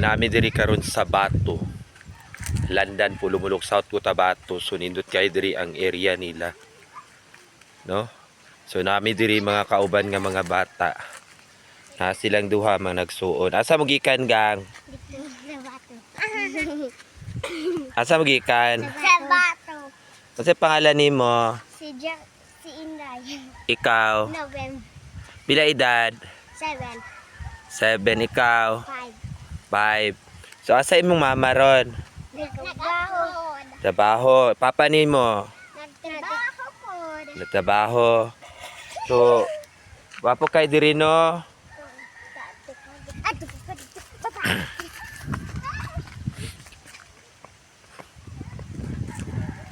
Nami diri karon sa Bato. Landan po lumulok South Cotabato. So nindot kay diri ang area nila. No? So nami diri mga kauban nga mga bata. Na silang duha mga nagsuon. Asa mo gikan gang? Sa bato. Asa mo gikan? Sa bato. Kasi pangalan nimo? Si Inday. Ikaw. November. Pila edad? 7. 7 ikaw. 5. 5. So asa imong mama ron? Nagtrabaho. Trabaho. Papa nimo? Nagtrabaho po. Nagtrabaho. So wapo kay diri no?